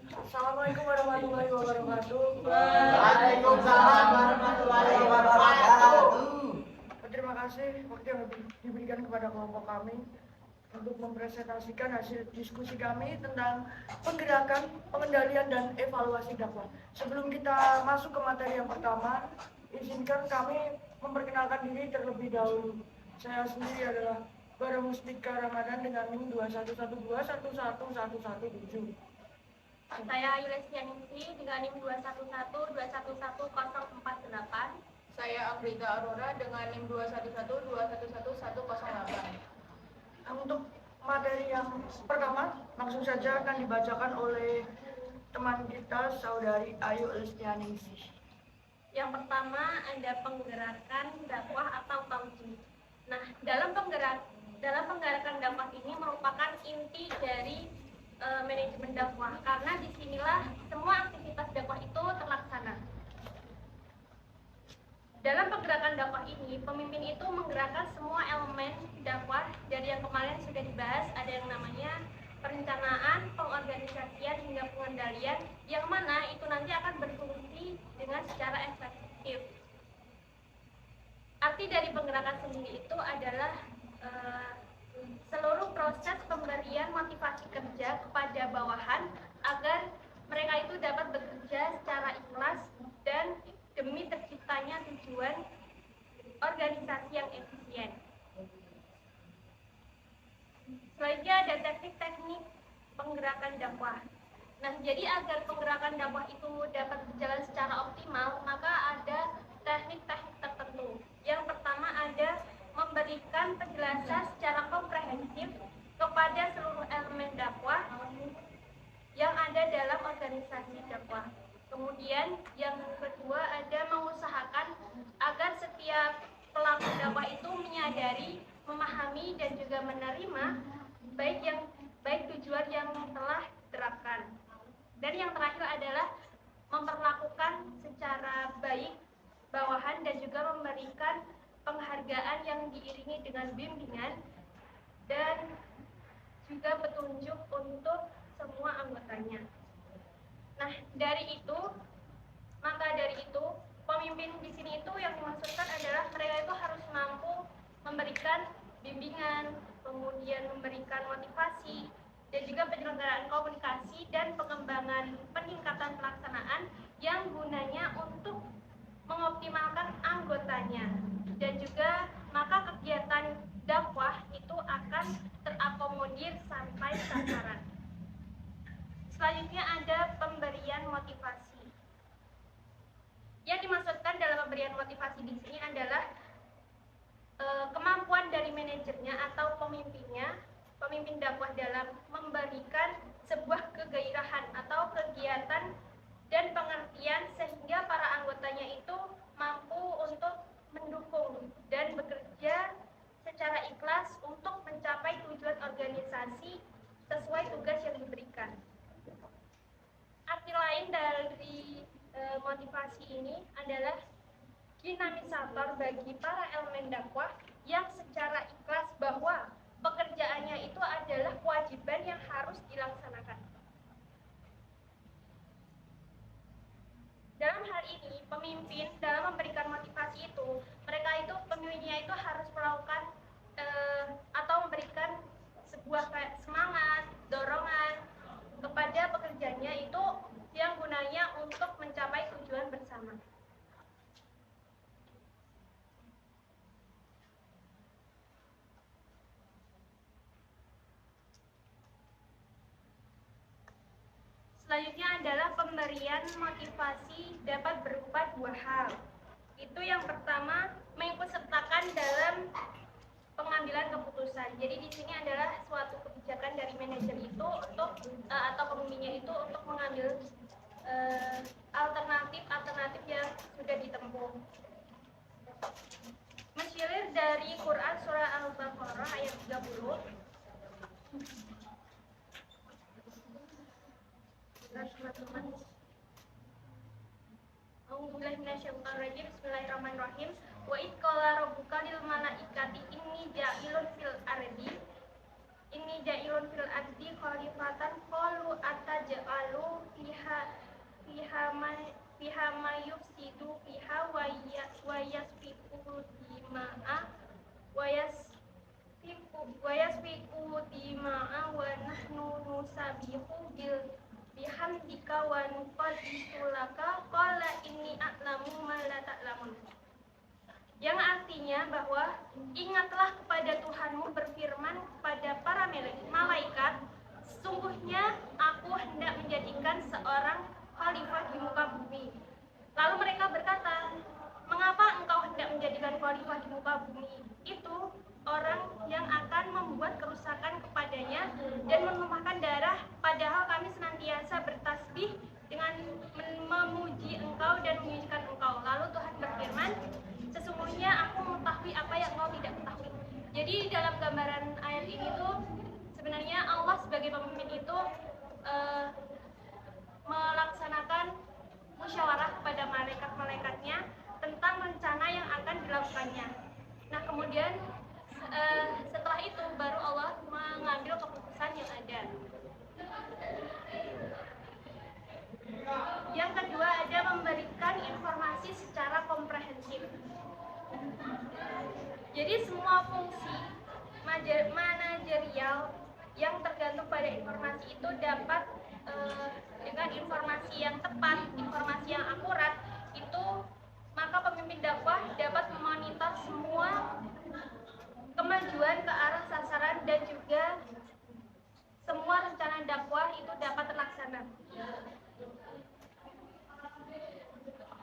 Assalamualaikum warahmatullahi wabarakatuh. Waalaikumsalam warahmatullahi wabarakatuh. Terima kasih waktu yang diberikan kepada kelompok kami untuk mempresentasikan hasil diskusi kami tentang penggerakan, pengendalian, dan evaluasi dakwah. Sebelum kita masuk ke materi yang pertama, izinkan kami memperkenalkan diri terlebih dahulu. Saya sendiri adalah Bara Mustika Ramadan dengan NIM 2112111117. Saya Yulesianingsi dengan NIM 2112111048. Saya Amrita Aurora dengan NIM 2112111108. Untuk materi yang pertama, langsung saja akan dibacakan oleh teman kita, Saudari Ayu Lestianingsi. Yang pertama ada penggerakan dakwah atau tauhid. Nah, dalam penggerakan dakwah ini merupakan inti dari manajemen dakwah, karena disinilah semua aktivitas dakwah itu terlaksana. Dalam penggerakan dakwah ini, pemimpin itu menggerakkan semua elemen dakwah dari yang kemarin sudah dibahas, ada yang namanya perencanaan, pengorganisasian, hingga pengendalian, yang mana itu nanti akan berfungsi dengan secara efektif. Arti dari penggerakan sendiri itu adalah seluruh proses pemberian motivasi kerja kepada bawahan agar mereka itu dapat bekerja secara ikhlas dan demi terciptanya tujuan organisasi yang efisien. Selanjutnya ada teknik-teknik penggerakan dakwah. Nah, jadi agar penggerakan dakwah itu dapat berjalan secara optimal, maka ada teknik-teknik tertentu. Yang pertama ada memberikan penjelasan secara komprehensif kepada seluruh elemen dakwah yang ada dalam organisasi dakwah. Kemudian yang kedua ada mengusahakan agar setiap pelaku dakwah itu menyadari, memahami, dan juga menerima baik tujuan yang telah diterapkan. Dan yang terakhir adalah memperlakukan secara baik bawahan dan juga memberikan penghargaan yang diiringi dengan bimbingan dan juga petunjuk untuk semua anggotanya. Nah, dari itu pemimpin di sini itu yang dimaksudkan adalah mereka itu harus mampu memberikan bimbingan, kemudian memberikan motivasi, dan juga penyelenggaraan komunikasi dan pengembangan peningkatan pelaksanaan yang gunanya untuk mengoptimalkan anggotanya. Dan juga maka kegiatan dakwah itu akan terakomodir sampai sasaran. Selanjutnya ada pemberian motivasi. Yang dimaksudkan dalam pemberian motivasi di sini adalah kemampuan dari manajernya atau pemimpin dakwah dalam memberikan sebuah kegairahan atau kegiatan dan pengertian sehingga para anggotanya itu mampu untuk mendukung dan bekerja secara ikhlas untuk mencapai tujuan organisasi sesuai tugas yang diberikan. Arti lain dari motivasi ini adalah dinamisator bagi para elemen dakwah yang secara ikhlas bahwa pekerjaannya itu adalah kewajiban yang harus dilaksanakan. Dalam hal ini, pemimpin dalam memberikan motivasi itu, pemimpinnya itu harus melakukan atau memberikan sebuah semangat, dorongan kepada pekerjanya itu yang gunanya untuk mencapai tujuan bersama. Selanjutnya adalah pemberian motivasi dapat berupa dua hal. Itu yang pertama, mengikutsertakan dalam pengambilan keputusan. Jadi di sini adalah suatu kebijakan dari manajer itu untuk atau pemimpinnya itu untuk mengambil alternatif yang sudah ditempuh. Mensyir dari Quran surah Al-Baqarah ayat 30. Bismillahirrahmanirrahim. Wa id qala rabbuka lil malaikati inni ja'ilun fil ardi khalifatan qalu ataj'alu fiha ma yufsidu fiha wa yasfiku dima'a wa yasfiku dima'a wa nahnu nusabihu bihamdika wa nuqaddisu laka qala inni a'lamu ma la ta'lamun. Yang artinya bahwa ingatlah kepada Tuhanmu berfirman kepada para malaikat, sesungguhnya aku hendak menjadikan seorang khalifah di muka bumi. Lalu mereka berkata, mengapa engkau hendak menjadikan khalifah di muka bumi? Itu orang yang akan membuat kerusakan kepadanya dan menumpahkan darah, padahal kami senantiasa bertasbih dengan memuji engkau dan memujikan engkau. Lalu Tuhan berfirman, sesungguhnya aku mengetahui apa yang engkau tidak ketahui. Jadi dalam gambaran ayat ini tuh sebenarnya Allah sebagai pemimpin itu melaksanakan musyawarah kepada malaikat-malaikatnya tentang rencana yang akan dilakukannya. Nah kemudian setelah itu baru Allah mengambil keputusan yang ada. Yang kedua ada memberikan informasi secara komprehensif. Jadi semua fungsi manajerial yang tergantung pada informasi itu dapat dengan informasi yang tepat, informasi yang akurat, itu maka pemimpin dakwah dapat memonitor semua kemajuan ke arah sasaran dan juga semua rencana dakwah itu dapat terlaksana.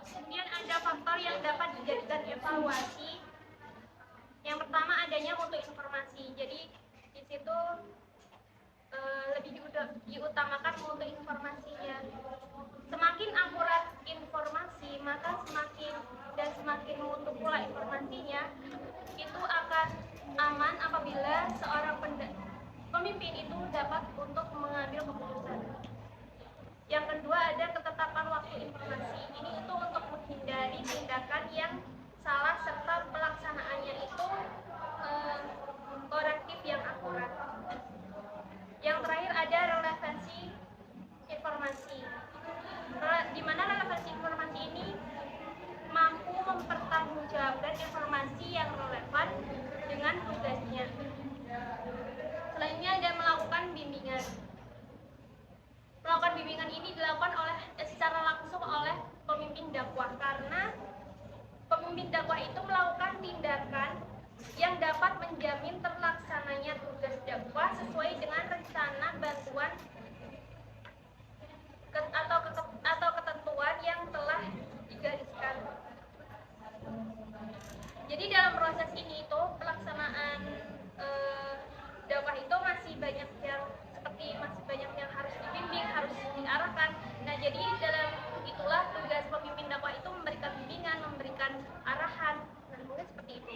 Kemudian ada faktor yang dapat dijadikan evaluasi. Yang pertama adanya mutu informasi. Jadi di situ lebih diutamakan mutu informasinya. Semakin akurat informasi, maka semakin mutu pula informasinya, itu akan aman apabila seorang pemimpin itu dapat untuk mengambil keputusan. Yang kedua ada ketetapan waktu informasi. Ini itu untuk menghindari tindakan yang salah serta pelaksanaannya itu korektif yang akurat. Yang terakhir ada relevansi informasi. Di mana relevansi informasi ini mampu mempertanggungjawabkan informasi yang relevan dengan tugasnya. Selanjutnya ada melakukan bimbingan. Melakukan bimbingan ini dilakukan secara langsung oleh pemimpin dakwah, karena pemimpin dakwah itu melakukan tindakan yang dapat menjamin terlaksananya tugas dakwah sesuai dengan rencana bantuan atau ketentuan yang telah digariskan. Jadi dalam proses ini itu pelaksanaan dakwah itu masih banyak yang harus dibimbing, harus diarahkan. Nah, jadi dalam itulah tugas pemimpin dakwah itu memberikan bimbingan, memberikan arahan. Nah, mungkin seperti itu.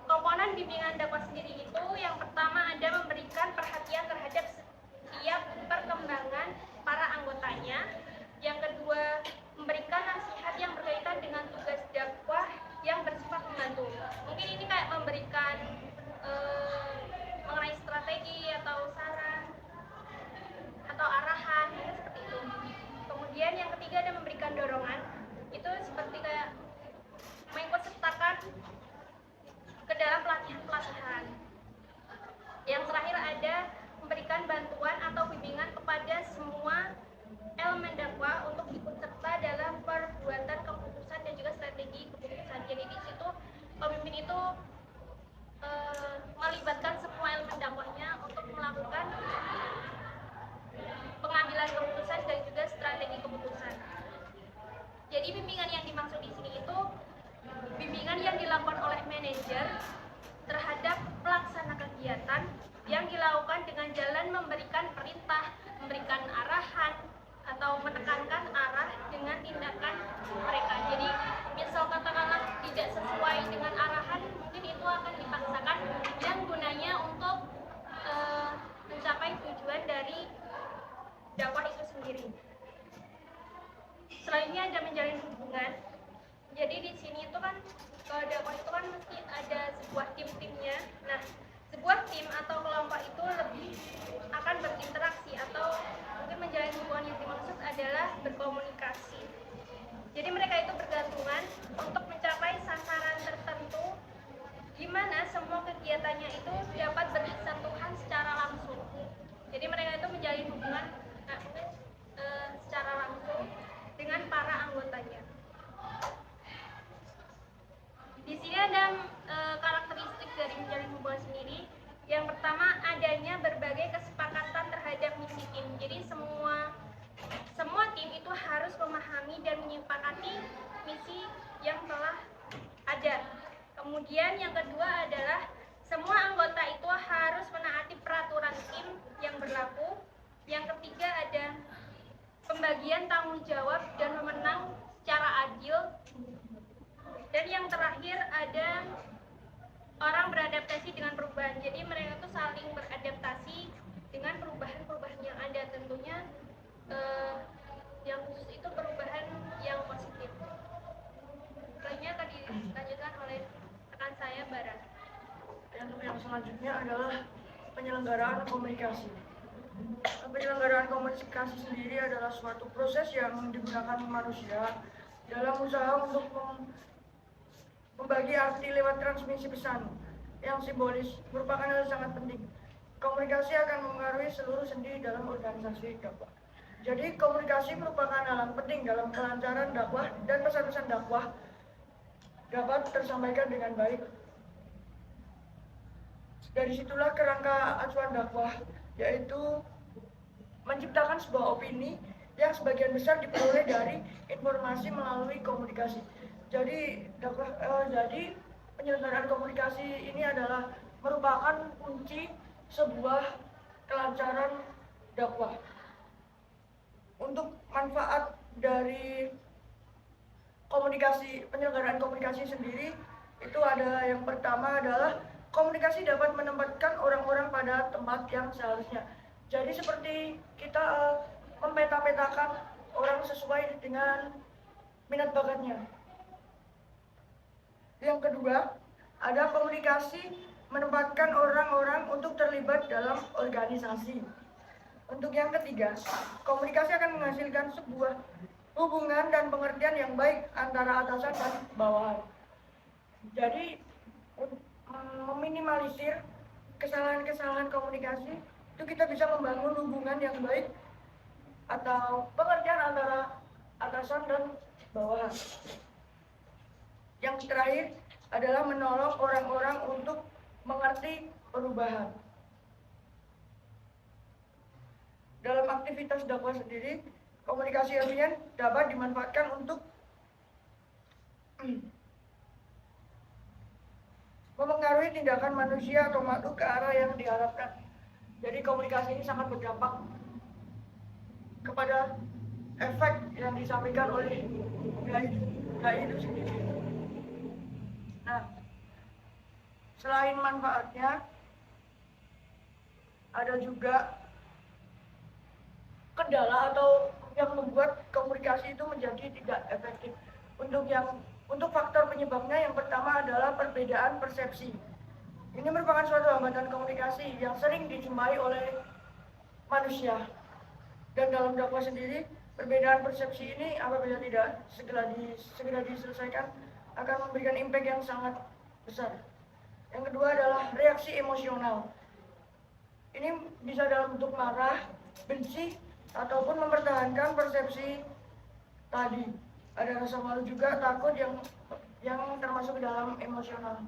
Komponen bimbingan dakwah sendiri itu yang pertama ada memberikan perhatian terhadap setiap perkembangan para anggotanya. Yang kedua, memberikan nasihat yang berkaitan dengan tugas dakwah yang bersifat membantu. Mungkin ini kayak memberikan mengenai strategi atau saran atau arahan, seperti itu. Kemudian yang ketiga ada memberikan dorongan. Itu seperti kayak mengikutsertakan ke dalam pelatihan-pelatihan. Yang terakhir ada memberikan bantuan atau bimbingan kepada semua elemen dakwah untuk ikut serta dalam perbuatan keputusan dan juga strategi keputusan. Jadi di situ pemimpin itu melibatkan semua elemen dakwahnya untuk melakukan pengambilan keputusan dan juga strategi keputusan. Jadi bimbingan yang dimaksud di sini itu bimbingan yang dilakukan oleh manajer terhadap pelaksana kegiatan yang dilakukan dengan jalan memberikan perintah, memberikan arahan, atau menekankan arah dengan tindakan mereka. Jadi misal katakanlah tidak sesuai dengan arahan, mungkin itu akan dipaksakan yang gunanya untuk mencapai tujuan dari dakwah itu sendiri. Selanjutnya ada menjalin hubungan. Jadi di sini itu kan kalau dakwah itu kan mesti ada sebuah tim-timnya. Nah, sebuah tim atau kelompok itu lebih akan berinteraksi, atau mungkin menjalin hubungan yang dimaksud adalah ada orang beradaptasi dengan perubahan. Jadi mereka tuh saling beradaptasi dengan perubahan-perubahan yang ada. Tentunya yang khusus itu perubahan yang positif. Lainnya tadi dilanjutkan oleh rekan saya Bara. Yang selanjutnya adalah penyelenggaraan komunikasi. Penyelenggaraan komunikasi sendiri adalah suatu proses yang digunakan manusia dalam usaha untuk membagi arti lewat transmisi pesan yang simbolis merupakan hal sangat penting. Komunikasi akan mempengaruhi seluruh sendi dalam organisasi dakwah. Jadi komunikasi merupakan hal yang penting dalam kelancaran dakwah dan pesan-pesan dakwah dapat tersampaikan dengan baik. Dari situlah kerangka acuan dakwah, yaitu menciptakan sebuah opini yang sebagian besar diperoleh dari informasi melalui komunikasi. Jadi penyelenggaraan komunikasi ini adalah merupakan kunci sebuah kelancaran dakwah. Untuk manfaat dari penyelenggaraan komunikasi sendiri itu ada, yang pertama adalah komunikasi dapat menempatkan orang-orang pada tempat yang seharusnya. Jadi seperti kita memeta-petakan orang sesuai dengan minat bakatnya. Yang kedua, ada komunikasi menempatkan orang-orang untuk terlibat dalam organisasi. Untuk yang ketiga, komunikasi akan menghasilkan sebuah hubungan dan pengertian yang baik antara atasan dan bawahan. Jadi meminimalisir kesalahan-kesalahan komunikasi itu kita bisa membangun hubungan yang baik atau pengertian antara atasan dan bawahan. Yang terakhir adalah menolong orang-orang untuk mengerti perubahan. Dalam aktivitas dakwah sendiri, komunikasi ilmiah dapat dimanfaatkan untuk memengaruhi tindakan manusia atau makhluk ke arah yang diharapkan. Jadi komunikasi ini sangat berdampak kepada efek yang disampaikan oleh dai itu sendiri. Nah, selain manfaatnya, ada juga kendala atau yang membuat komunikasi itu menjadi tidak efektif. Untuk faktor penyebabnya, yang pertama adalah perbedaan persepsi. Ini merupakan suatu hambatan komunikasi yang sering dijumpai oleh manusia. Dan dalam dakwah sendiri, perbedaan persepsi ini apabila tidak segera diselesaikan akan memberikan impact yang sangat besar. Yang kedua adalah reaksi emosional. Ini bisa dalam bentuk marah, benci, ataupun mempertahankan persepsi tadi. Ada rasa malu juga, takut yang termasuk dalam emosional.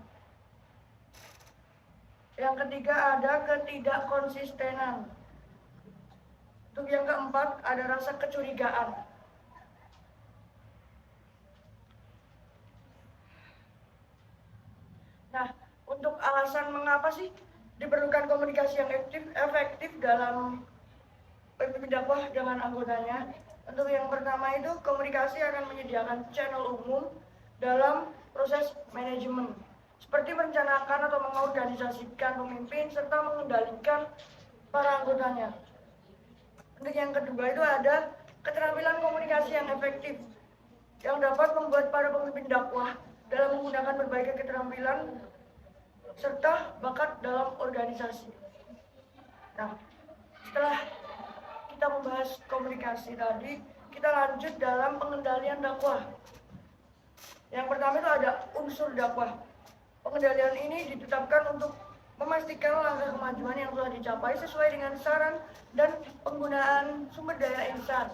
Yang ketiga ada ketidakkonsistenan. Untuk yang keempat ada rasa kecurigaan. Nah, untuk alasan mengapa sih diperlukan komunikasi yang efektif dalam pemimpin dakwah dengan anggotanya? Untuk yang pertama itu, komunikasi akan menyediakan channel umum dalam proses manajemen, seperti merencanakan atau mengorganisasikan pemimpin serta mengendalikan para anggotanya. Untuk yang kedua itu ada keterampilan komunikasi yang efektif yang dapat membuat para pemimpin dakwah dalam menggunakan berbagai keterampilan serta bakat dalam organisasi. Nah, setelah kita membahas komunikasi tadi, kita lanjut dalam pengendalian dakwah. Yang pertama itu ada unsur dakwah. Pengendalian ini ditetapkan untuk memastikan langkah kemajuan yang telah dicapai sesuai dengan saran dan penggunaan sumber daya insan.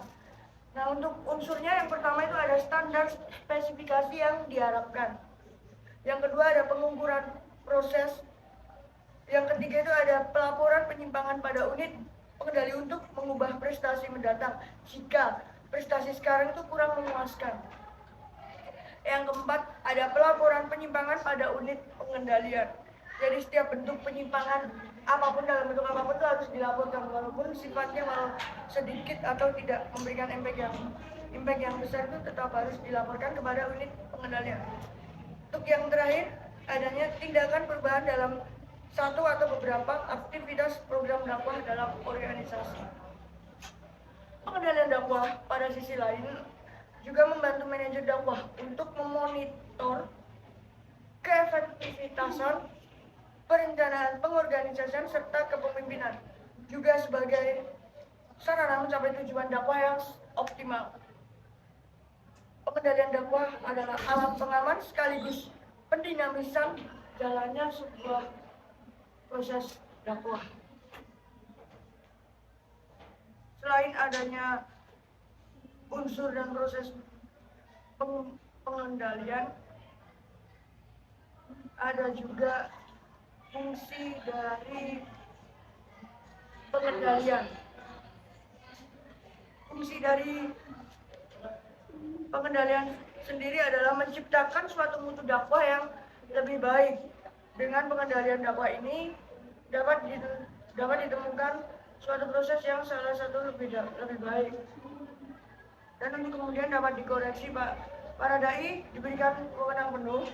Nah, untuk unsurnya yang pertama itu ada standar spesifikasi yang diharapkan. Yang kedua ada pengukuran proses. Yang ketiga itu ada pelaporan penyimpangan pada unit pengendali untuk mengubah prestasi mendatang jika prestasi sekarang itu kurang memuaskan. Yang keempat ada pelaporan penyimpangan pada unit pengendalian. Jadi setiap bentuk penyimpangan apapun, dalam bentuk apapun itu harus dilaporkan, walaupun sifatnya walau sedikit atau tidak memberikan impact yang besar, itu tetap harus dilaporkan kepada unit pengendalian. Untuk yang terakhir, adanya tindakan perubahan dalam satu atau beberapa aktivitas program dakwah dalam organisasi. Pengendalian dakwah pada sisi lain juga membantu manajer dakwah untuk memonitor keefektivitasan perencanaan pengorganisasian serta kepemimpinan, juga sebagai sarana mencapai tujuan dakwah yang optimal. Pengendalian dakwah adalah alat pengaman sekaligus pendinamisan jalannya sebuah proses dakwah. Selain adanya unsur dan proses pengendalian, ada juga fungsi dari pengendalian. Fungsi dari pengendalian sendiri adalah menciptakan suatu mutu dakwah yang lebih baik. Dengan pengendalian dakwah ini dapat ditemukan suatu proses yang salah satu lebih baik, dan untuk kemudian dapat dikoreksi. Para dai diberikan wewenang penuh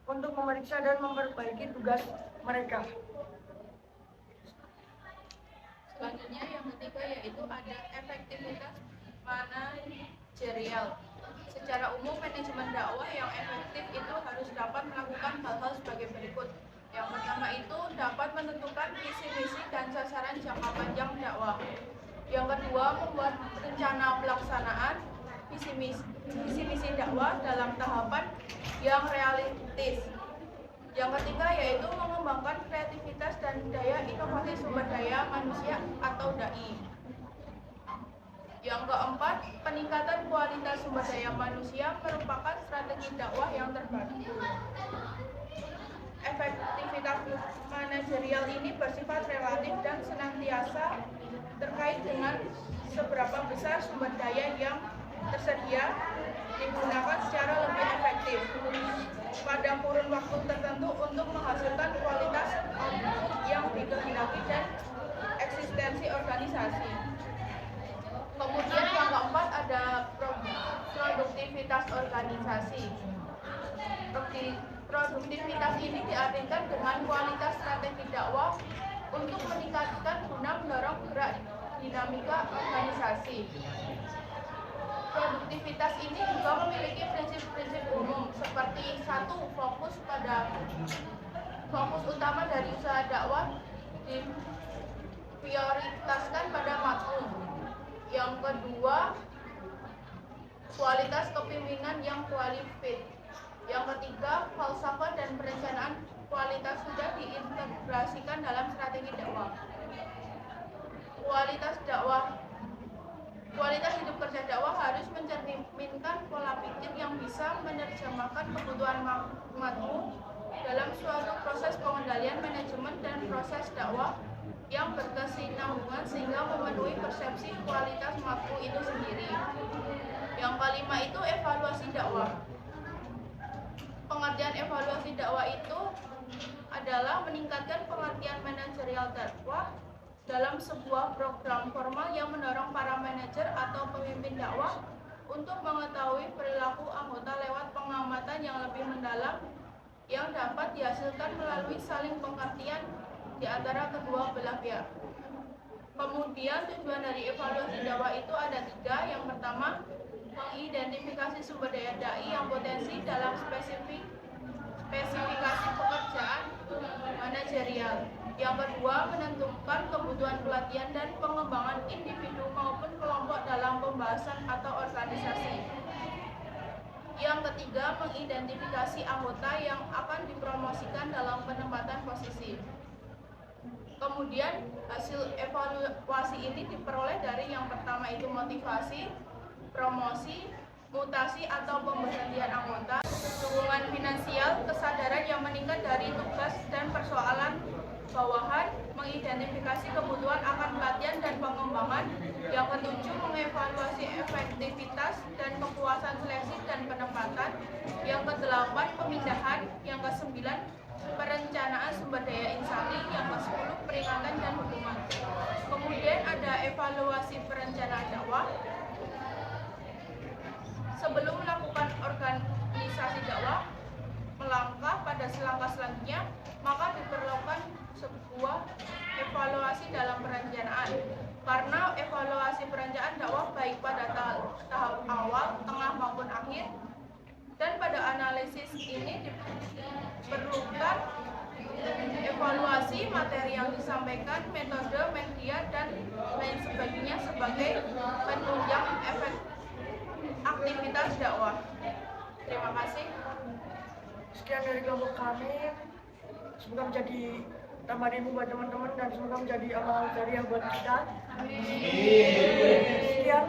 untuk memeriksa dan memperbaiki tugas mereka. Selanjutnya yang ketiga yaitu ada efektivitas manajerial. Secara umum manajemen dakwah yang efektif itu harus dapat melakukan hal-hal sebagai berikut. Yang pertama itu dapat menentukan visi misi dan sasaran jangka panjang dakwah. Yang kedua, membuat rencana pelaksanaan visi misi dakwah dalam tahapan yang realistis. Yang ketiga yaitu mengembangkan kreativitas dan daya inovasi sumber daya manusia atau DAI. Yang keempat, peningkatan kualitas sumber daya manusia merupakan strategi dakwah yang terbaru. Efektivitas manajerial ini bersifat relatif dan senantiasa terkait dengan seberapa besar sumber daya yang tersedia digunakan secara lebih efektif pada kurun waktu tertentu untuk menghasilkan kualitas output yang dikehendaki dan eksistensi organisasi. Kemudian yang keempat ada produktivitas organisasi. Produktivitas ini diartikan dengan kualitas strategi dakwah untuk meningkatkan guna mendorong gerak dinamika organisasi. Produktivitas ini juga memiliki prinsip-prinsip umum seperti satu, fokus utama dari usaha dakwah diprioritaskan pada matmu. Yang kedua, kualitas kepemimpinan yang kualifit. Yang ketiga, falsafah dan perencanaan kualitas sudah diintegrasikan dalam strategi dakwah. Kualitas hidup kerja dakwah harus mencerminkan pola pikir yang bisa menerjemahkan kebutuhan matmu dalam suatu proses pengendalian manajemen dan proses dakwah yang berkesinambungan sehingga memenuhi persepsi kualitas matmu itu sendiri. Yang kelima itu evaluasi dakwah. Pengertian evaluasi dakwah itu adalah meningkatkan pengertian manajerial dakwah dalam sebuah program formal yang mendorong para manajer atau pemimpin dakwah untuk mengetahui perilaku anggota lewat pengamatan yang lebih mendalam yang dapat dihasilkan melalui saling pengertian di antara kedua belah pihak. Kemudian tujuan dari evaluasi dakwah itu ada 3. Yang pertama, mengidentifikasi sumber daya dai yang potensi dalam spesifikasi pekerjaan manajerial. Yang kedua, menentukan kebutuhan pelatihan dan pengembangan individu maupun kelompok dalam pembahasan atau organisasi. Yang ketiga, mengidentifikasi anggota yang akan dipromosikan dalam penempatan posisi. Kemudian, hasil evaluasi ini diperoleh dari yang pertama itu motivasi, promosi, mutasi atau pemberhentian anggota, dukungan finansial, kesadaran yang meningkat dari tugas dan persoalan bawahan, mengidentifikasi kebutuhan akan pelatihan dan pengembangan. Yang ketujuh, mengevaluasi efektivitas dan kepuasan seleksi dan penempatan. Yang kedelapan, pemindahan. Yang kesembilan, perencanaan sumber daya insani. Yang ke-10, peringatan dan hukuman. Kemudian ada evaluasi perencanaan dakwah. Sebelum melakukan organisasi dakwah melangkah pada selangkah selanjutnya, maka diperlukan sebuah evaluasi dalam perencanaan. Karena evaluasi perencanaan dakwah baik pada tahap awal, tengah maupun akhir, dan pada analisis ini diperlukan evaluasi materi yang disampaikan, metode, media, dan lain sebagainya sebagai penunjang efek aktivitas dakwah. Terima kasih. Sekian dari kelompok kami. Semoga menjadi tambahan ilmu buat teman-teman dan semoga menjadi amal jariah buat kita. Sekian